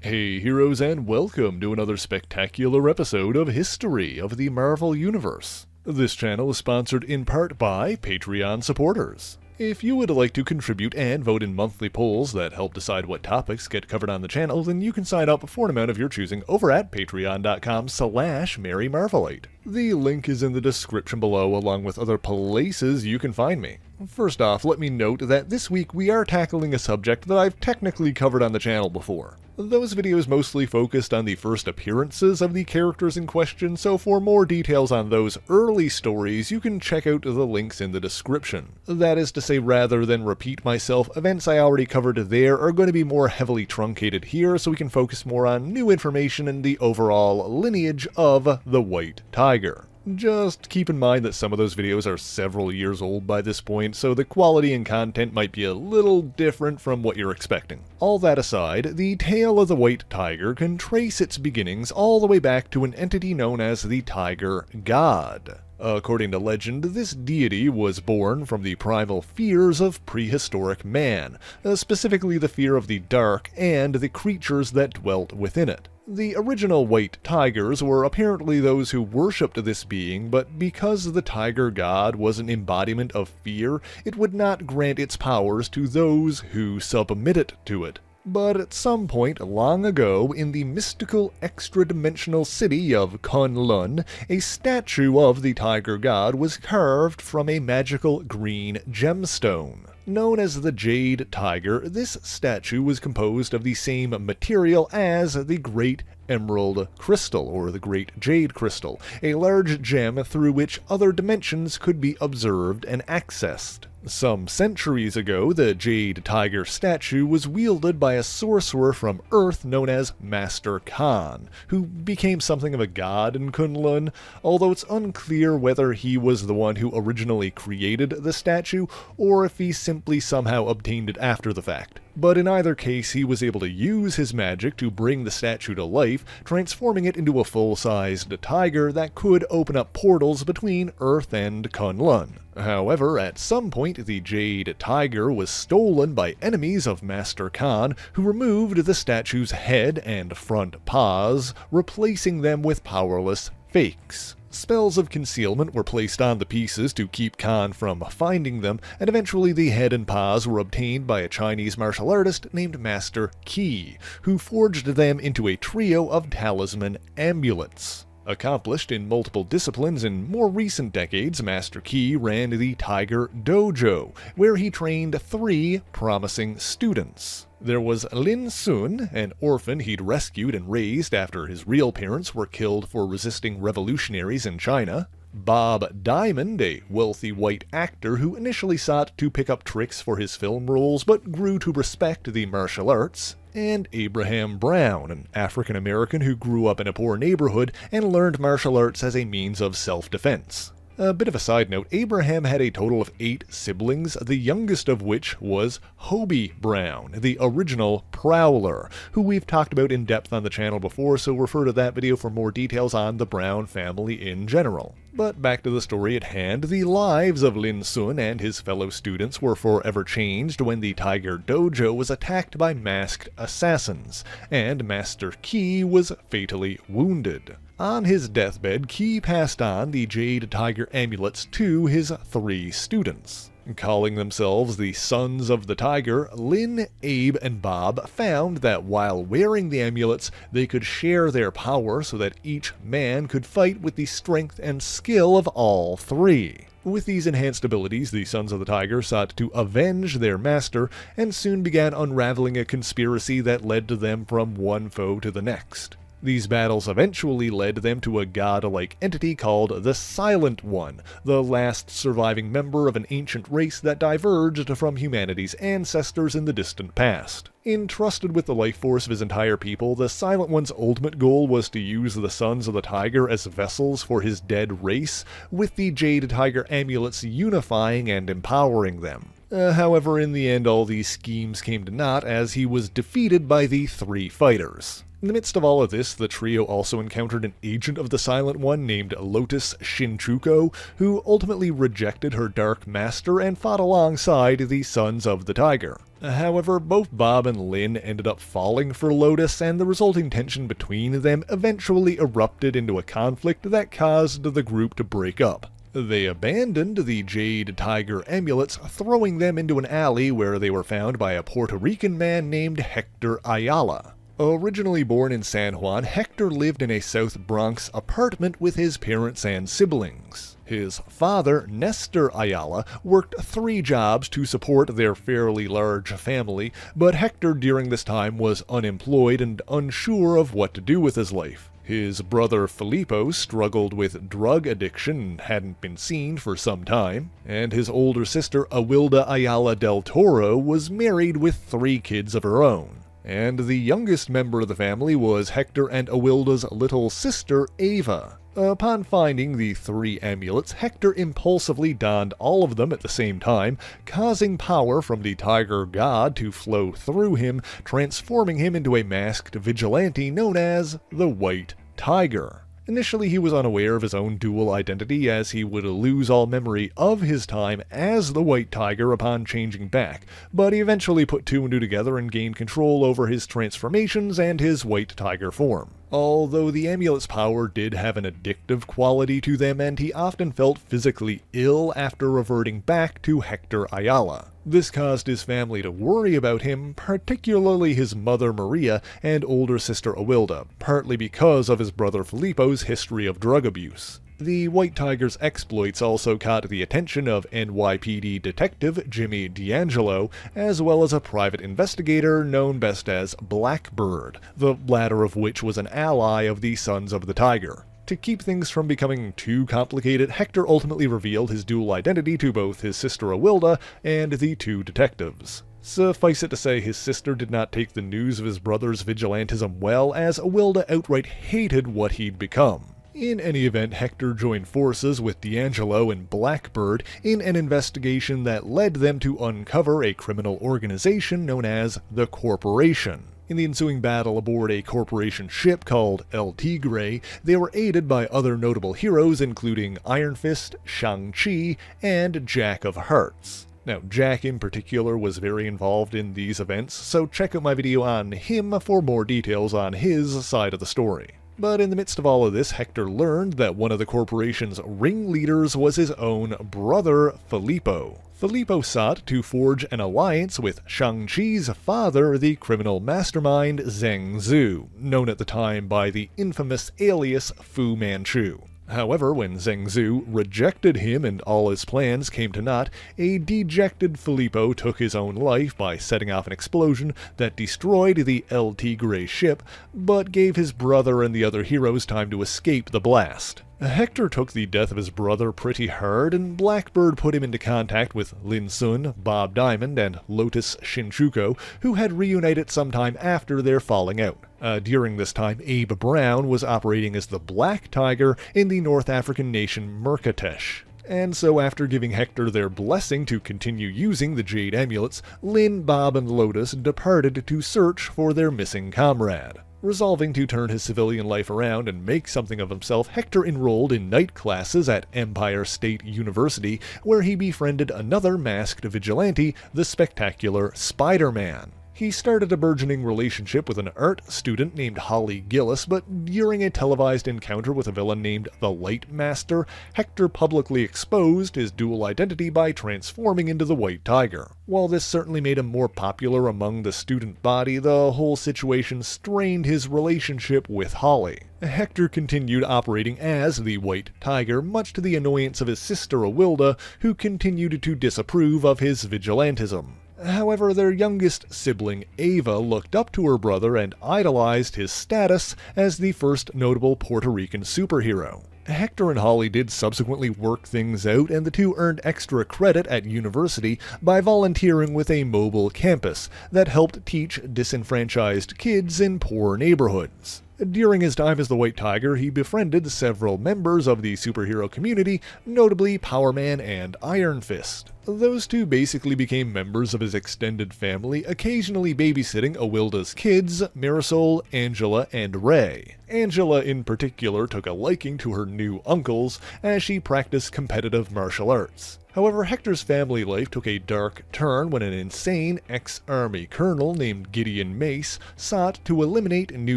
Hey heroes, and welcome to another spectacular episode of History of the Marvel Universe. This channel is sponsored in part by Patreon supporters. If you would like to contribute and vote in monthly polls that help decide what topics get covered on the channel, then you can sign up for an amount of your choosing over at patreon.com/MaryMarvelite. The link is in the description below, along with other places you can find me. First off, let me note that this week we are tackling a subject that I've technically covered on the channel before. Those videos mostly focused on the first appearances of the characters in question, so for more details on those early stories, you can check out the links in the description. That is to say, rather than repeat myself, events I already covered there are going to be more heavily truncated here, so we can focus more on new information and the overall lineage of the White Tiger. Just keep in mind that some of those videos are several years old by this point, so the quality and content might be a little different from what you're expecting. All that aside, the tale of the White Tiger can trace its beginnings all the way back to an entity known as the Tiger God. According to legend, this deity was born from the primal fears of prehistoric man, specifically the fear of the dark and the creatures that dwelt within it. The original white tigers were apparently those who worshipped this being, but because the tiger god was an embodiment of fear, it would not grant its powers to those who submitted to it. But at some point long ago, in the mystical extra-dimensional city of Kunlun, a statue of the tiger god was carved from a magical green gemstone. Known as the Jade Tiger, this statue was composed of the same material as the Great Emerald Crystal, or the Great Jade Crystal, a large gem through which other dimensions could be observed and accessed. Some centuries ago, the Jade Tiger statue was wielded by a sorcerer from Earth known as Master Khan, who became something of a god in Kunlun, although it's unclear whether he was the one who originally created the statue, or if he simply somehow obtained it after the fact. But in either case, he was able to use his magic to bring the statue to life, transforming it into a full-sized tiger that could open up portals between Earth and Kunlun. However, at some point, the Jade Tiger was stolen by enemies of Master Khan, who removed the statue's head and front paws, replacing them with powerless fakes. Spells of concealment were placed on the pieces to keep Khan from finding them, and eventually the head and paws were obtained by a Chinese martial artist named Master Qi, who forged them into a trio of talisman amulets. Accomplished in multiple disciplines in more recent decades, Master Qi ran the Tiger Dojo, where he trained 3 promising students. There was Lin Sun, an orphan he'd rescued and raised after his real parents were killed for resisting revolutionaries in China. Bob Diamond, a wealthy white actor who initially sought to pick up tricks for his film roles but grew to respect the martial arts. And Abraham Brown, an African-American who grew up in a poor neighborhood and learned martial arts as a means of self-defense. A bit of a side note, Abraham had a total of 8 siblings, the youngest of which was Hobie Brown, the original Prowler, who we've talked about in depth on the channel before, so refer to that video for more details on the Brown family in general. But back to the story at hand, the lives of Lin Sun and his fellow students were forever changed when the Tiger Dojo was attacked by masked assassins, and Master Qi was fatally wounded. On his deathbed, Qi passed on the Jade Tiger amulets to his 3 students. Calling themselves the Sons of the Tiger, Lin, Abe, and Bob found that while wearing the amulets, they could share their power so that each man could fight with the strength and skill of all 3. With these enhanced abilities, the Sons of the Tiger sought to avenge their master, and soon began unraveling a conspiracy that led to them from one foe to the next. These battles eventually led them to a godlike entity called the Silent One, the last surviving member of an ancient race that diverged from humanity's ancestors in the distant past. Entrusted with the life force of his entire people, the Silent One's ultimate goal was to use the Sons of the Tiger as vessels for his dead race, with the Jade Tiger amulets unifying and empowering them. However, in the end, all these schemes came to naught as he was defeated by the 3 fighters. In the midst of all of this, the trio also encountered an agent of the Silent One named Lotus Shinjuku, who ultimately rejected her Dark Master and fought alongside the Sons of the Tiger. However, both Bob and Lin ended up falling for Lotus, and the resulting tension between them eventually erupted into a conflict that caused the group to break up. They abandoned the Jade Tiger amulets, throwing them into an alley where they were found by a Puerto Rican man named Hector Ayala. Originally born in San Juan, Hector lived in a South Bronx apartment with his parents and siblings. His father, Nestor Ayala, worked 3 jobs to support their fairly large family, but Hector during this time was unemployed and unsure of what to do with his life. His brother Filippo struggled with drug addiction and hadn't been seen for some time, and his older sister Angela Del Toro was married with 3 kids of her own. And the youngest member of the family was Hector and Awilda's little sister, Ava. Upon finding the 3 amulets, Hector impulsively donned all of them at the same time, causing power from the tiger god to flow through him, transforming him into a masked vigilante known as the White Tiger. Initially, he was unaware of his own dual identity, as he would lose all memory of his time as the White Tiger upon changing back, but he eventually put 2 and 2 together and gained control over his transformations and his White Tiger form. Although the amulet's power did have an addictive quality to them, and he often felt physically ill after reverting back to Hector Ayala. This caused his family to worry about him, particularly his mother Maria and older sister Awilda, partly because of his brother Filippo's history of drug abuse. The White Tiger's exploits also caught the attention of NYPD detective Jimmy D'Angelo, as well as a private investigator known best as Blackbird, the latter of which was an ally of the Sons of the Tiger. To keep things from becoming too complicated, Hector ultimately revealed his dual identity to both his sister Awilda and the 2 detectives. Suffice it to say, his sister did not take the news of his brother's vigilantism well, as Awilda outright hated what he'd become. In any event, Hector joined forces with D'Angelo and Blackbird in an investigation that led them to uncover a criminal organization known as the Corporation. In the ensuing battle aboard a corporation ship called El Tigre, they were aided by other notable heroes including Iron Fist, Shang-Chi, and Jack of Hearts. Now, Jack in particular was very involved in these events, so check out my video on him for more details on his side of the story. But in the midst of all of this, Hector learned that one of the corporation's ringleaders was his own brother, Filippo. Filippo sought to forge an alliance with Shang-Chi's father, the criminal mastermind Zheng Zhu, known at the time by the infamous alias Fu Manchu. However, when Zheng Zhu rejected him and all his plans came to naught, a dejected Filippo took his own life by setting off an explosion that destroyed the El Tigre ship, but gave his brother and the other heroes time to escape the blast. Hector took the death of his brother pretty hard, and Blackbird put him into contact with Lin Sun, Bob Diamond, and Lotus Shinjuku, who had reunited sometime after their falling out. During this time, Abe Brown was operating as the Black Tiger in the North African nation Mercatesh. And so after giving Hector their blessing to continue using the Jade Amulets, Lin, Bob, and Lotus departed to search for their missing comrade. Resolving to turn his civilian life around and make something of himself, Hector enrolled in night classes at Empire State University, where he befriended another masked vigilante, the spectacular Spider-Man. He started a burgeoning relationship with an art student named Holly Gillis, but during a televised encounter with a villain named the Light Master, Hector publicly exposed his dual identity by transforming into the White Tiger. While this certainly made him more popular among the student body, the whole situation strained his relationship with Holly. Hector continued operating as the White Tiger, much to the annoyance of his sister Awilda, who continued to disapprove of his vigilantism. However, their youngest sibling, Ava, looked up to her brother and idolized his status as the first notable Puerto Rican superhero. Hector and Holly did subsequently work things out, and the two earned extra credit at university by volunteering with a mobile campus that helped teach disenfranchised kids in poor neighborhoods. During his time as the White Tiger, he befriended several members of the superhero community, notably Power Man and Iron Fist. Those two basically became members of his extended family, occasionally babysitting Awilda's kids, Marisol, Angela, and Ray. Angela in particular took a liking to her new uncles as she practiced competitive martial arts. However, Hector's family life took a dark turn when an insane ex-army colonel named Gideon Mace sought to eliminate New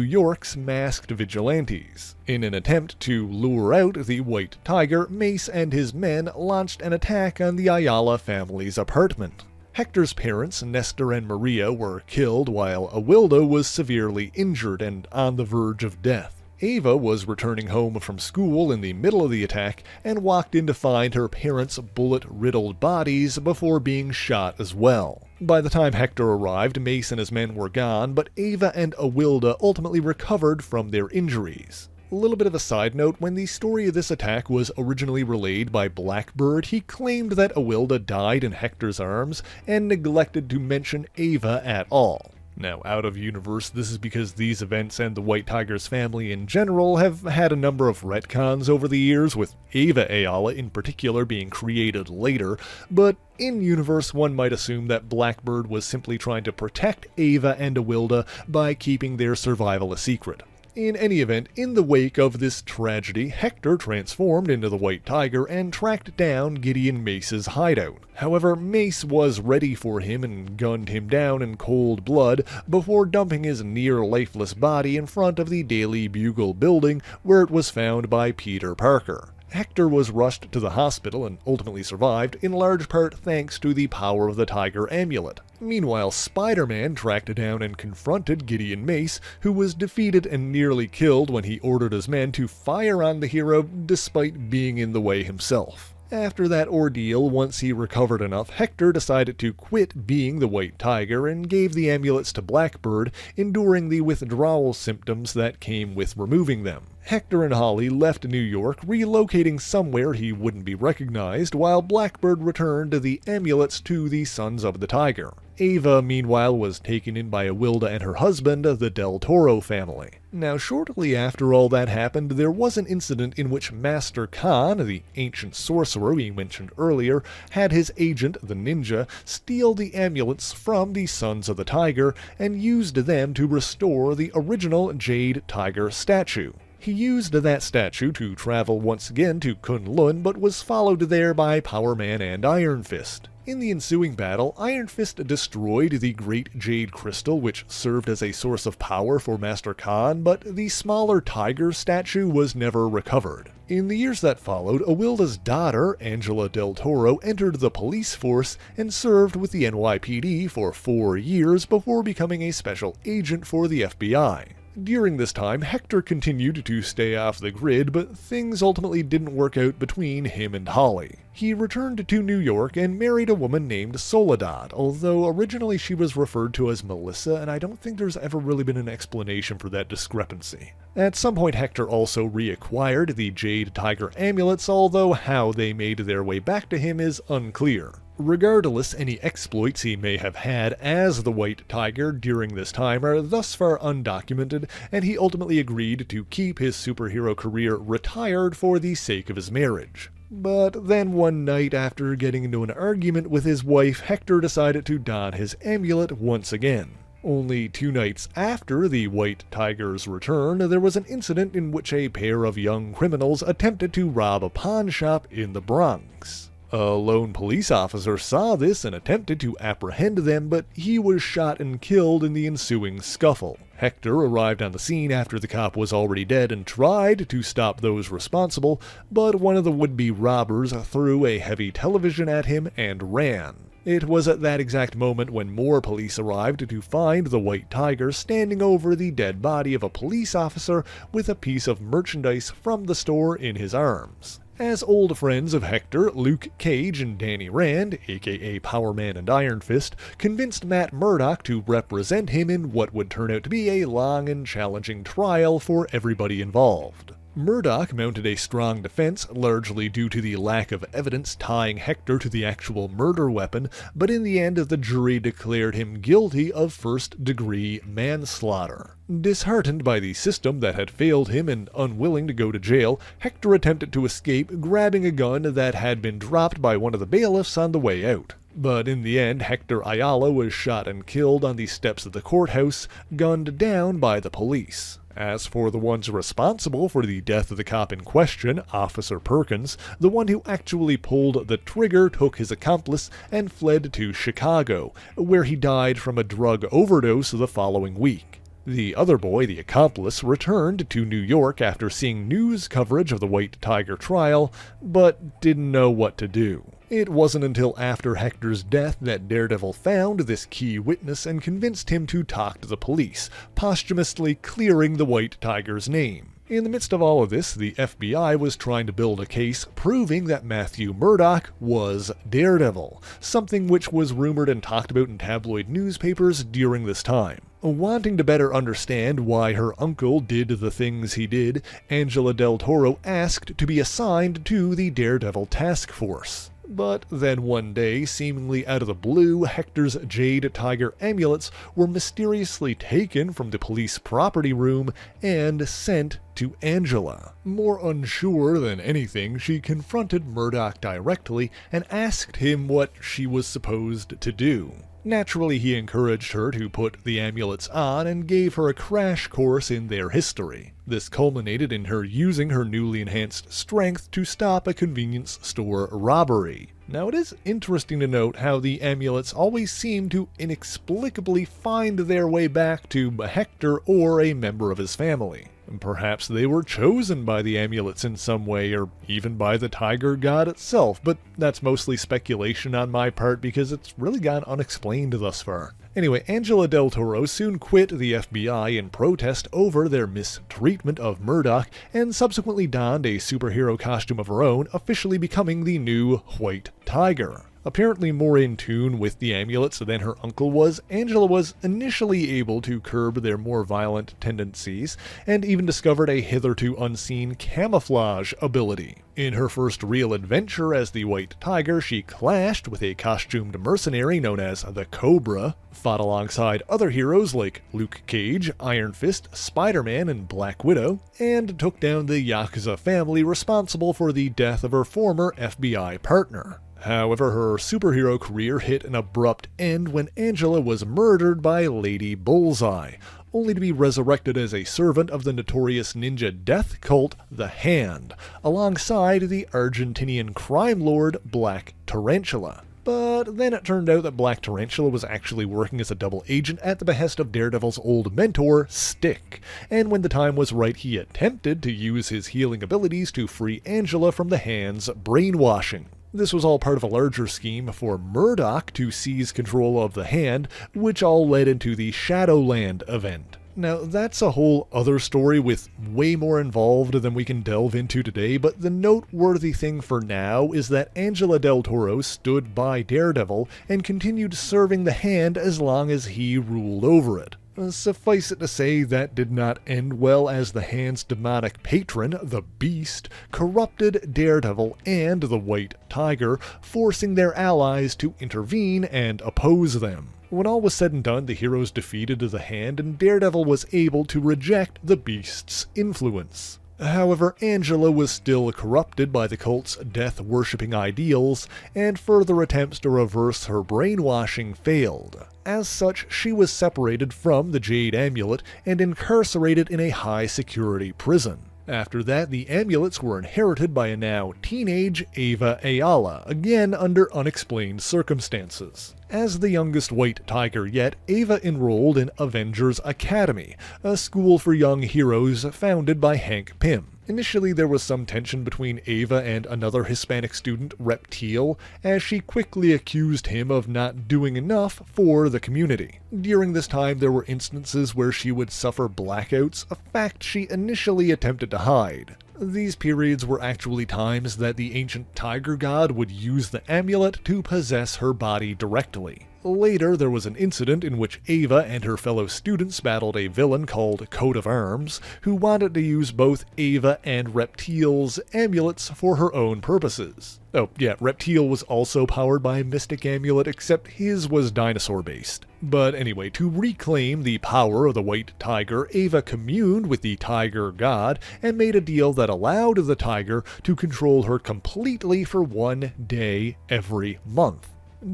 York's masked vigilantes. In an attempt to lure out the White Tiger, Mace and his men launched an attack on the Ayala family's apartment. Hector's parents, Nestor and Maria, were killed while Awilda was severely injured and on the verge of death. Ava was returning home from school in the middle of the attack and walked in to find her parents' bullet-riddled bodies before being shot as well. By the time Hector arrived, Mace and his men were gone, but Ava and Awilda ultimately recovered from their injuries. A little bit of a side note, when the story of this attack was originally relayed by Blackbird, he claimed that Awilda died in Hector's arms and neglected to mention Ava at all. Now, out of universe, this is because these events and the White Tiger's family in general have had a number of retcons over the years, with Ava Ayala in particular being created later, but in universe one might assume that Blackbird was simply trying to protect Ava and Awilda by keeping their survival a secret. In any event, in the wake of this tragedy, Hector transformed into the White Tiger and tracked down Gideon Mace's hideout. However, Mace was ready for him and gunned him down in cold blood before dumping his near-lifeless body in front of the Daily Bugle building where it was found by Peter Parker. Hector was rushed to the hospital and ultimately survived, in large part thanks to the power of the Tiger Amulet. Meanwhile, Spider-Man tracked down and confronted Gideon Mace, who was defeated and nearly killed when he ordered his men to fire on the hero despite being in the way himself. After that ordeal, once he recovered enough, Hector decided to quit being the White Tiger and gave the amulets to Blackbird, enduring the withdrawal symptoms that came with removing them. Hector and Holly left New York, relocating somewhere he wouldn't be recognized, while Blackbird returned the amulets to the Sons of the Tiger. Ava, meanwhile, was taken in by Awilda and her husband, the Del Toro family. Now, shortly after all that happened, there was an incident in which Master Khan, the ancient sorcerer we mentioned earlier, had his agent, the ninja, steal the amulets from the Sons of the Tiger and used them to restore the original Jade Tiger statue. He used that statue to travel once again to Kunlun, but was followed there by Power Man and Iron Fist. In the ensuing battle, Iron Fist destroyed the Great Jade Crystal, which served as a source of power for Master Khan, but the smaller tiger statue was never recovered. In the years that followed, Awilda's daughter, Angela Del Toro, entered the police force and served with the NYPD for 4 years before becoming a special agent for the FBI. During this time, Hector continued to stay off the grid, but things ultimately didn't work out between him and Holly. He returned to New York and married a woman named Soledad, although originally she was referred to as Melissa, and I don't think there's ever really been an explanation for that discrepancy. At some point, Hector also reacquired the Jade Tiger amulets, although how they made their way back to him is unclear. Regardless, any exploits he may have had as the White Tiger during this time are thus far undocumented, and he ultimately agreed to keep his superhero career retired for the sake of his marriage. But then one night, after getting into an argument with his wife, Hector decided to don his amulet once again. Only 2 nights after the White Tiger's return, there was an incident in which a pair of young criminals attempted to rob a pawn shop in the Bronx. A lone police officer saw this and attempted to apprehend them, but he was shot and killed in the ensuing scuffle. Hector arrived on the scene after the cop was already dead and tried to stop those responsible, but one of the would-be robbers threw a heavy television at him and ran. It was at that exact moment when more police arrived to find the White Tiger standing over the dead body of a police officer with a piece of merchandise from the store in his arms. As old friends of Hector, Luke Cage and Danny Rand, aka Power Man and Iron Fist, convinced Matt Murdock to represent him in what would turn out to be a long and challenging trial for everybody involved. Murdoch mounted a strong defense, largely due to the lack of evidence tying Hector to the actual murder weapon, but in the end the jury declared him guilty of first-degree manslaughter. Disheartened by the system that had failed him and unwilling to go to jail, Hector attempted to escape, grabbing a gun that had been dropped by one of the bailiffs on the way out. But in the end, Hector Ayala was shot and killed on the steps of the courthouse, gunned down by the police. As for the ones responsible for the death of the cop in question, Officer Perkins, the one who actually pulled the trigger took his accomplice and fled to Chicago, where he died from a drug overdose the following week. The other boy, the accomplice, returned to New York after seeing news coverage of the White Tiger trial, but didn't know what to do. It wasn't until after Hector's death that Daredevil found this key witness and convinced him to talk to the police, posthumously clearing the White Tiger's name. In the midst of all of this, the FBI was trying to build a case proving that Matthew Murdoch was Daredevil, something which was rumored and talked about in tabloid newspapers during this time. Wanting to better understand why her uncle did the things he did, Angela Del Toro asked to be assigned to the Daredevil task force. But then one day, seemingly out of the blue, Hector's Jade Tiger amulets were mysteriously taken from the police property room and sent to Angela. More unsure than anything, she confronted Murdoch directly and asked him what she was supposed to do. Naturally, he encouraged her to put the amulets on and gave her a crash course in their history. This culminated in her using her newly enhanced strength to stop a convenience store robbery. Now, it is interesting to note how the amulets always seem to inexplicably find their way back to Hector or a member of his family. Perhaps they were chosen by the amulets in some way, or even by the tiger god itself, but that's mostly speculation on my part because it's really gone unexplained thus far. Anyway, Angela Del Toro soon quit the FBI in protest over their mistreatment of Murdoch and subsequently donned a superhero costume of her own, officially becoming the new White Tiger. Apparently more in tune with the amulets than her uncle was, Angela was initially able to curb their more violent tendencies, and even discovered a hitherto unseen camouflage ability. In her first real adventure as the White Tiger, she clashed with a costumed mercenary known as the Cobra, fought alongside other heroes like Luke Cage, Iron Fist, Spider-Man, and Black Widow, and took down the Yakuza family responsible for the death of her former FBI partner. However, her superhero career hit an abrupt end when Angela was murdered by Lady Bullseye, only to be resurrected as a servant of the notorious ninja death cult, The Hand, alongside the Argentinian crime lord Black Tarantula. But then it turned out that Black Tarantula was actually working as a double agent at the behest of Daredevil's old mentor, Stick, and when the time was right he attempted to use his healing abilities to free Angela from The Hand's brainwashing. This was all part of a larger scheme for Murdoch to seize control of The Hand, which all led into the Shadowland event. Now, that's a whole other story with way more involved than we can delve into today, but the noteworthy thing for now is that Angela Del Toro stood by Daredevil and continued serving The Hand as long as he ruled over it. Suffice it to say, that did not end well, as The Hand's demonic patron, the Beast, corrupted Daredevil and the White Tiger, forcing their allies to intervene and oppose them. When all was said and done, the heroes defeated The Hand, and Daredevil was able to reject the Beast's influence. However, Angela was still corrupted by the cult's death-worshipping ideals, and further attempts to reverse her brainwashing failed. As such, she was separated from the Jade Amulet and incarcerated in a high-security prison. After that, the amulets were inherited by a now teenage Ava Ayala, again under unexplained circumstances. As the youngest White Tiger yet, Ava enrolled in Avengers Academy, a school for young heroes founded by Hank Pym. Initially, there was some tension between Ava and another Hispanic student, Reptile, as she quickly accused him of not doing enough for the community. During this time, there were instances where she would suffer blackouts, a fact she initially attempted to hide. These periods were actually times that the ancient tiger god would use the amulet to possess her body directly. Later, there was an incident in which Ava and her fellow students battled a villain called Coat of Arms, who wanted to use both Ava and Reptile's amulets for her own purposes. Oh yeah, Reptile was also powered by a mystic amulet, except his was dinosaur-based. But anyway, to reclaim the power of the White Tiger, Ava communed with the Tiger God and made a deal that allowed the Tiger to control her completely for 1 day every month.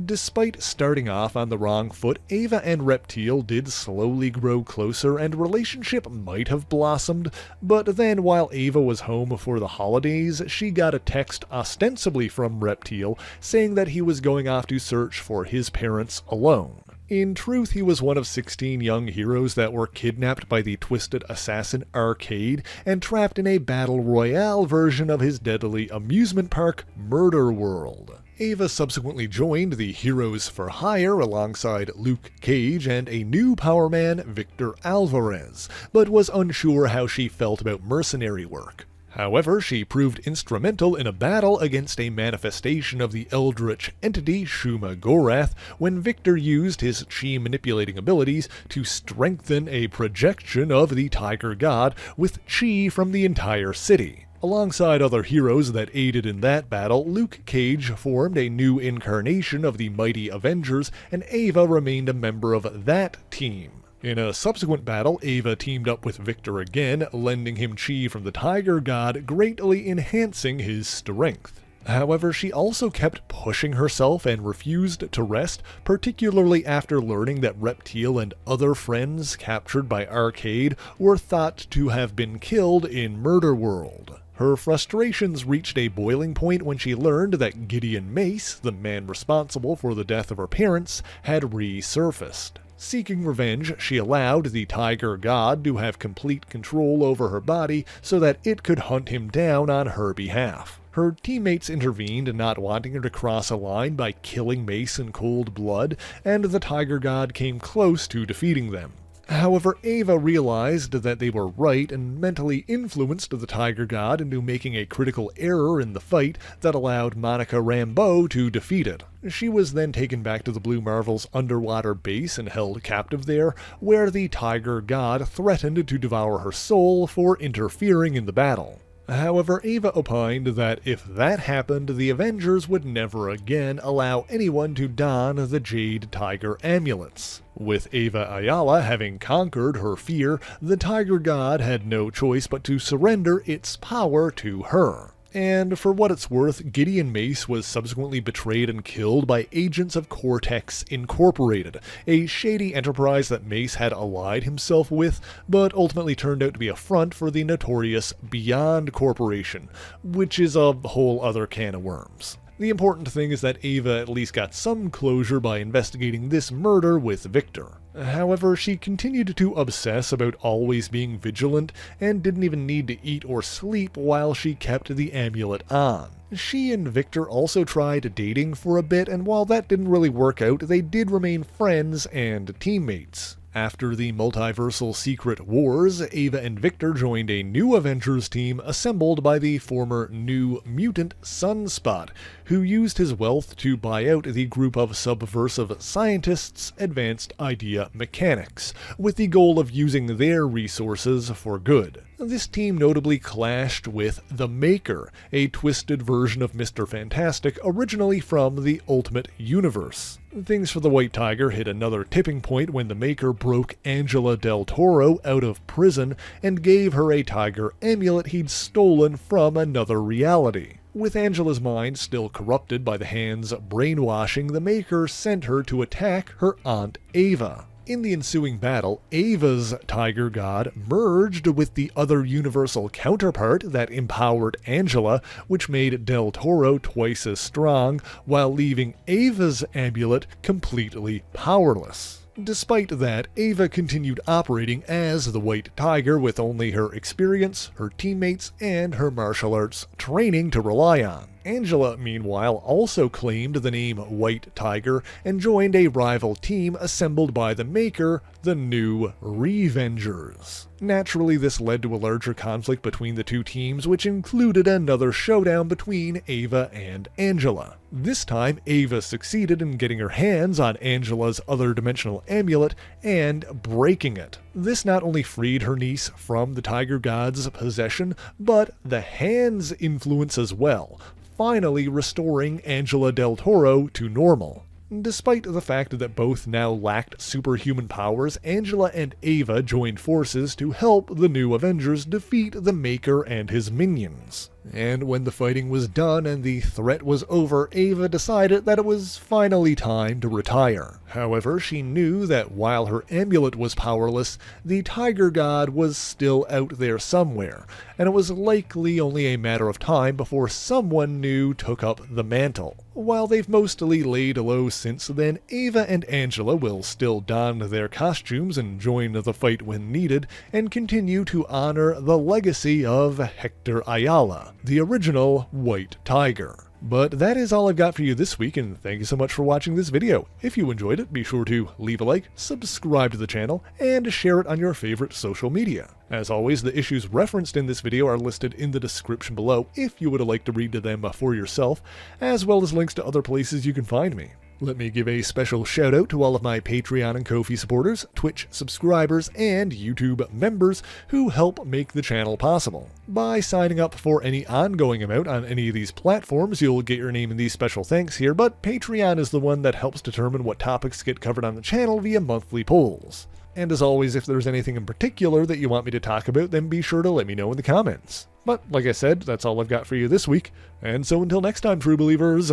Despite starting off on the wrong foot, Ava and Reptile did slowly grow closer and relationship might have blossomed, but then while Ava was home for the holidays, she got a text ostensibly from Reptile saying that he was going off to search for his parents alone. In truth, he was one of 16 young heroes that were kidnapped by the Twisted Assassin Arcade and trapped in a battle royale version of his deadly amusement park, Murder World. Ava subsequently joined the Heroes for Hire alongside Luke Cage and a new Power Man, Victor Alvarez, but was unsure how she felt about mercenary work. However, she proved instrumental in a battle against a manifestation of the eldritch entity Shuma Gorath when Victor used his chi manipulating abilities to strengthen a projection of the Tiger God with chi from the entire city. Alongside other heroes that aided in that battle, Luke Cage formed a new incarnation of the mighty Avengers, and Ava remained a member of that team. In a subsequent battle, Ava teamed up with Victor again, lending him chi from the Tiger God, greatly enhancing his strength. However, she also kept pushing herself and refused to rest, particularly after learning that Reptile and other friends captured by Arcade were thought to have been killed in Murder World. Her frustrations reached a boiling point when she learned that Gideon Mace, the man responsible for the death of her parents, had resurfaced. Seeking revenge, she allowed the Tiger God to have complete control over her body so that it could hunt him down on her behalf. Her teammates intervened, not wanting her to cross a line by killing Mace in cold blood, and the Tiger God came close to defeating them. However, Ava realized that they were right and mentally influenced the Tiger God into making a critical error in the fight that allowed Monica Rambeau to defeat it. She was then taken back to the Blue Marvel's underwater base and held captive there, where the Tiger God threatened to devour her soul for interfering in the battle. However, Ava opined that if that happened, the Avengers would never again allow anyone to don the Jade Tiger amulets. With Ava Ayala having conquered her fear, the Tiger God had no choice but to surrender its power to her. And for what it's worth, Gideon Mace was subsequently betrayed and killed by agents of Cortex Incorporated, a shady enterprise that Mace had allied himself with, but ultimately turned out to be a front for the notorious Beyond Corporation, which is a whole other can of worms. The important thing is that Ava at least got some closure by investigating this murder with Victor. However, she continued to obsess about always being vigilant and didn't even need to eat or sleep while she kept the amulet on. She and Victor also tried dating for a bit, and while that didn't really work out, they did remain friends and teammates. After the multiversal Secret Wars, Ava and Victor joined a new Avengers team assembled by the former New Mutant Sunspot, who used his wealth to buy out the group of subversive scientists Advanced Idea Mechanics, with the goal of using their resources for good. This team notably clashed with The Maker, a twisted version of Mr. Fantastic originally from the Ultimate Universe. Things for the White Tiger hit another tipping point when the Maker broke Angela Del Toro out of prison and gave her a tiger amulet he'd stolen from another reality. With Angela's mind still corrupted by the Hand's brainwashing, the Maker sent her to attack her Aunt Ava. In the ensuing battle, Ava's Tiger God merged with the other universal counterpart that empowered Angela, which made Del Toro twice as strong, while leaving Ava's amulet completely powerless. Despite that, Ava continued operating as the White Tiger with only her experience, her teammates, and her martial arts training to rely on. Angela, meanwhile, also claimed the name White Tiger and joined a rival team assembled by the Maker, the new Revengers. Naturally, this led to a larger conflict between the two teams, which included another showdown between Ava and Angela. This time, Ava succeeded in getting her hands on Angela's other dimensional amulet and breaking it. This not only freed her niece from the Tiger God's possession, but the hand's influence as well, finally restoring Angela Del Toro to normal. Despite the fact that both now lacked superhuman powers, Angela and Ava joined forces to help the new Avengers defeat the Maker and his minions. And when the fighting was done and the threat was over, Ava decided that it was finally time to retire. However, she knew that while her amulet was powerless, the Tiger God was still out there somewhere, and it was likely only a matter of time before someone new took up the mantle. While they've mostly laid low since then, Ava and Angela will still don their costumes and join the fight when needed, and continue to honor the legacy of Hector Ayala, the original White Tiger. But that is all I've got for you this week, and thank you so much for watching this video. If you enjoyed it, be sure to leave a like, subscribe to the channel, and share it on your favorite social media. As always, the issues referenced in this video are listed in the description below if you would like to read them for yourself, as well as links to other places you can find me. Let me give a special shout out to all of my Patreon and Ko-fi supporters, Twitch subscribers, and YouTube members who help make the channel possible. By signing up for any ongoing amount on any of these platforms, you'll get your name in these special thanks here, but Patreon is the one that helps determine what topics get covered on the channel via monthly polls. And as always, if there's anything in particular that you want me to talk about, then be sure to let me know in the comments. But like I said, that's all I've got for you this week, and so until next time, true believers,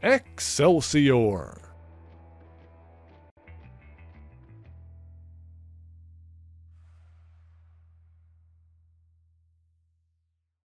Excelsior!